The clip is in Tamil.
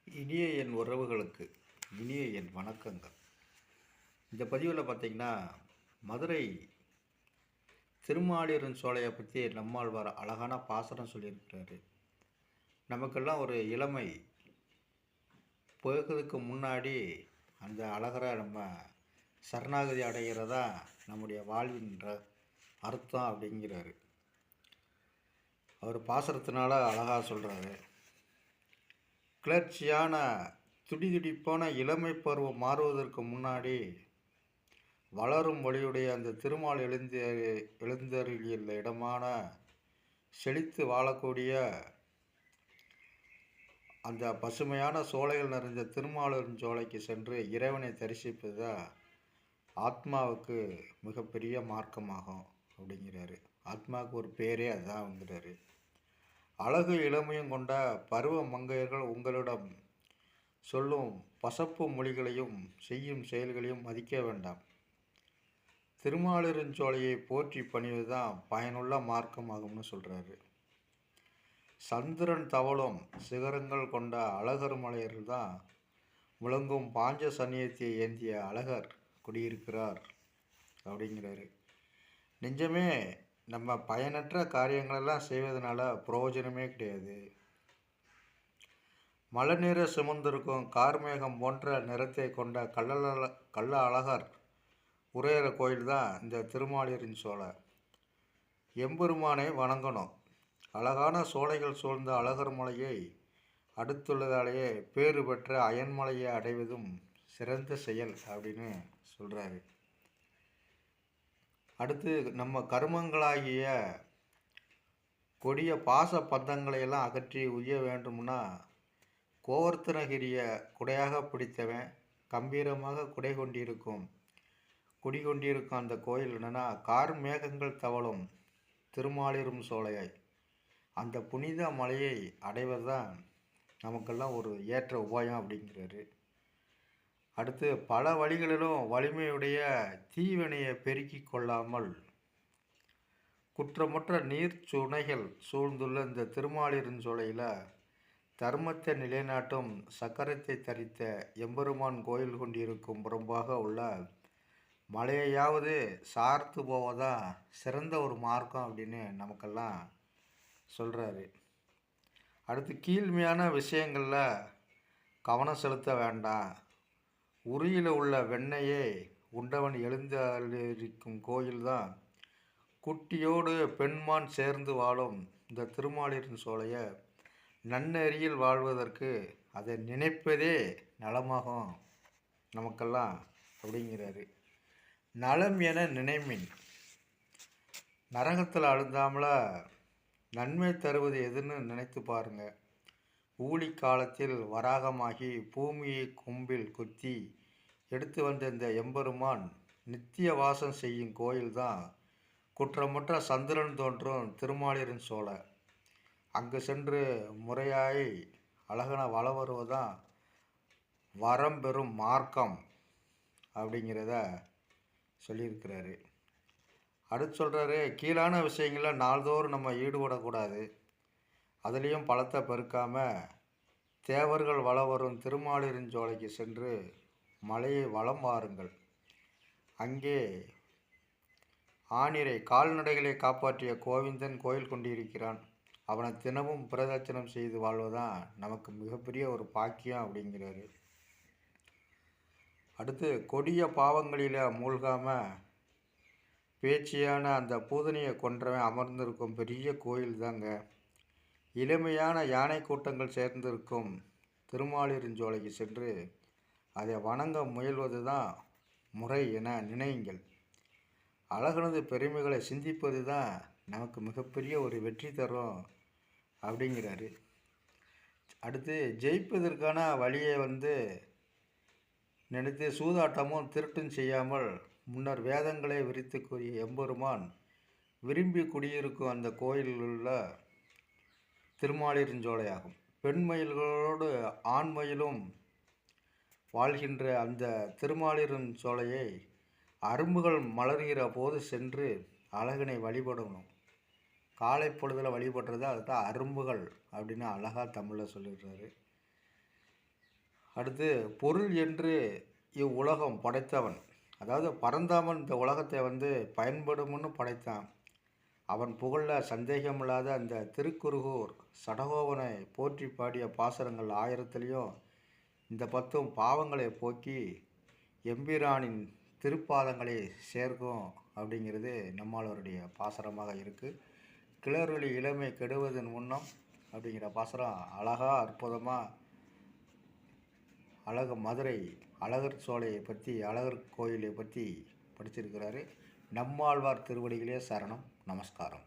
இனிய என் உறவுகளுக்கு இனிய என் வணக்கங்கள். இந்த பதிவில் பார்த்தீங்கன்னா, மதுரை திருமாலிருஞ் சோலையை பற்றி நம்மாழ்வார் அழகான பாசுரம் சொல்லியிருக்கிறாரு. நமக்கெல்லாம் ஒரு இளமை போகிறதுக்கு முன்னாடி அந்த அழகரை நம்ம சரணாகதி அடைகிறதா நம்முடைய வாழ்வின்ற அர்த்தம் அப்படிங்கிறாரு. அவர் பாசுரத்தினால அழகாக சொல்கிறாரு. கிளர்ச்சியான துடிதுடிப்பான இளமை பருவம் மாறுவதற்கு முன்னாடி வளரும் மொழியுடைய அந்த திருமால் எழுந்தருளியுள்ள இடமான செழித்து வாழக்கூடிய அந்த பசுமையான சோலைகள் நிறைந்த திருமாலிருஞ்சோலைக்கு சென்று இறைவனை தரிசிப்பது தான் ஆத்மாவுக்கு மிகப்பெரிய மார்க்கமாகும் அப்படிங்கிறாரு. ஆத்மாவுக்கு ஒரு பேரே அதுதான் வந்துடுறாரு. அழகு இளமையும் கொண்ட பருவ மங்கையர்கள் உங்களிடம் சொல்லும் பசப்பு மொழிகளையும் செய்யும் செயல்களையும் மதிக்க வேண்டாம். திருமாலிருஞ்சோலையை போற்றி பணிவதுதான் பயனுள்ள மார்க்கமாகும்னு சொல்கிறாரு. சந்திரன் தவழும் சிகரங்கள் கொண்ட அழகர் மலையர்கள் தான் முழங்கும் பாஞ்ச சன்னியத்தை ஏந்திய அழகர் குடியிருக்கிறார் அப்படிங்கிறாரு. நெஞ்சமே, நம்ம பயனற்ற காரியங்களெல்லாம் செய்வதனால பிரயோஜனமே கிடையாது. மழை நீரை சுமந்திருக்கும் கார்மேகம் போன்ற நிறத்தை கொண்ட கள்ள அழகர் உரையிற கோயில் தான் இந்த திருமாலிருஞ்சோலை. எம்பெருமானை வணங்கணும். அழகான சோலைகள் சூழ்ந்த அழகர் மலையை அடுத்துள்ளதாலேயே பேறு பெற்ற அயன்மலையை அடைவதும் சிறந்த செயல் அப்படின்னு சொல்கிறாரு. அடுத்து, நம்ம கர்மங்களாகிய கொடிய பாச பந்தங்களையெல்லாம் அகற்றி உய்ய வேண்டும்னா கோவர்த்தனகிரியை குடையாக பிடித்தவன் கம்பீரமாக குடிகொண்டிருக்கும் அந்த கோயில் என்னென்னா கார்மேகங்கள் தவழும் திருமாலிரும் சோலையை, அந்த புனித மலையை அடைவதுதான் நமக்கெல்லாம் ஒரு ஏற்ற உபாயம் அப்படிங்கிறாரு. அடுத்து, பல வழிகளிலும் வலிமையுடைய தீவினையை பெருக்கி கொள்ளாமல் குற்றமற்ற நீர் சுனைகள் சூழ்ந்துள்ள இந்த திருமாலிருஞ்சோலையில் தர்மத்தை நிலைநாட்டும் சக்கரத்தை தரித்த எம்பெருமான் கோயில் கொண்டிருக்கும் புறம்பாக உள்ள மலையையாவது சார்த்து போவதா சிறந்த ஒரு மார்க்கம் அப்படின்னு நமக்கெல்லாம் சொல்கிறாரு. அடுத்து, கீழ்மையான விஷயங்களில் கவனம் செலுத்த வேண்டாம். உரியில் உள்ள வெண்ணையே உண்டவன் எழுந்திருக்கும் கோயில்தான் குட்டியோடு பெண்மான் சேர்ந்து வாழும் இந்த திருமாலிருஞ்சோலையை நன்னெறியில் வாழ்வதற்கு அதை நினைப்பதே நலமாகும் நமக்கெல்லாம் அப்படிங்கிறாரு. நலம் என நினைமின் நரகத்தில் அழுந்தாமல நன்மை தருவது எதுன்னு நினைத்து பாருங்க. ஊழி காலத்தில் வராகமாகி பூமியை கொம்பில் குத்தி எடுத்து வந்த இந்த எம்பெருமான் நித்திய வாசம் செய்யும் கோயில்தான் குற்றமற்ற சந்திரன் தோன்றும் திருமாலிருஞ்சோலை. அங்கு சென்று முறையாய் அழகன வள வருவதான் வரம் பெறும் மார்க்கம் அப்படிங்கிறத சொல்லியிருக்கிறாரு. அடுத்து சொல்கிறாரு, கீழான விஷயங்களில் நாள்தோறும் நம்ம ஈடுபடக்கூடாது. அதுலேயும் பலத்தை பெருக்காமல் தேவர்கள் வள வரும் திருமாலிருஞ்சோலைக்கு சென்று மலையை வலம் வாருங்கள். அங்கே ஆனிரை கால்நடைகளை காப்பாற்றிய கோவிந்தன் கோயில் கொண்டிருக்கிறான். அவனை தினமும் பிரதட்சணம் செய்து வாழ்வதான் நமக்கு மிகப்பெரிய ஒரு பாக்கியம் அப்படிங்கிறாரு. அடுத்து, கொடிய பாவங்களில் மூழ்காமல் பேச்சியான அந்த பூதனையை கொன்றவன் அமர்ந்திருக்கும் பெரிய கோயில் தாங்க இளமையான யானை கூட்டங்கள் சேர்ந்திருக்கும் திருமாலிருஞ்சோலைக்கு சென்று அதை வணங்க முயல்வது தான் முறை என நினையுங்கள். அழகனது பெருமைகளை சிந்திப்பது தான் நமக்கு மிகப்பெரிய ஒரு வெற்றி தரும் அப்படிங்கிறாரு. அடுத்து, ஜெயிப்பதற்கான வழியை நினைத்து சூதாட்டமும் திருட்டும் செய்யாமல் முன்னர் வேதங்களை விரித்து கூறிய எம்பெருமான் விரும்பி குடியிருக்கும் அந்த கோயிலில் உள்ள திருமாலிருஞ்சோலையாகும். பெண்மயில்களோடு ஆண்மயிலும் வாழ்கின்ற அந்த திருமாலிருஞ்சோலையை அரும்புகள் மலர்கிற போது சென்று அழகனை வழிபடணும். காலை பொழுதில் வழிபடுறது அதுதான் அரும்புகள் அப்படின்னு அழகாக தமிழில் சொல்லிடுறாரு. அடுத்து பொருள் என்று இவ்வுலகம் படைத்தவன். அதாவது பரந்தாமன் இந்த உலகத்தை பயன்படும்னு படைத்தான். அவன் புகழ்ல சந்தேகமில்லாத அந்த திருக்குருகூர் சடகோபனை போற்றி பாடிய பாசுரங்கள் 1000த்துலேயும் இந்த 10ம் பாவங்களை போக்கி எம்பிரானின் திருப்பாதங்களை சேர்க்கும் அப்படிங்கிறது நம்மாழ்வாருடைய பாசுரமாக இருக்குது. கிளர்வழி இளமை கெடுவதன் முன்னம் அப்படிங்கிற பாசுரம் அழகாக அற்புதமாக மதுரை அழகர் சோலையை பற்றி, அழகர் கோயிலை பற்றி படிச்சிருக்கிறாரு. நம்மாழ்வார் திருவடிகளே சரணம். நமஸ்காரம்.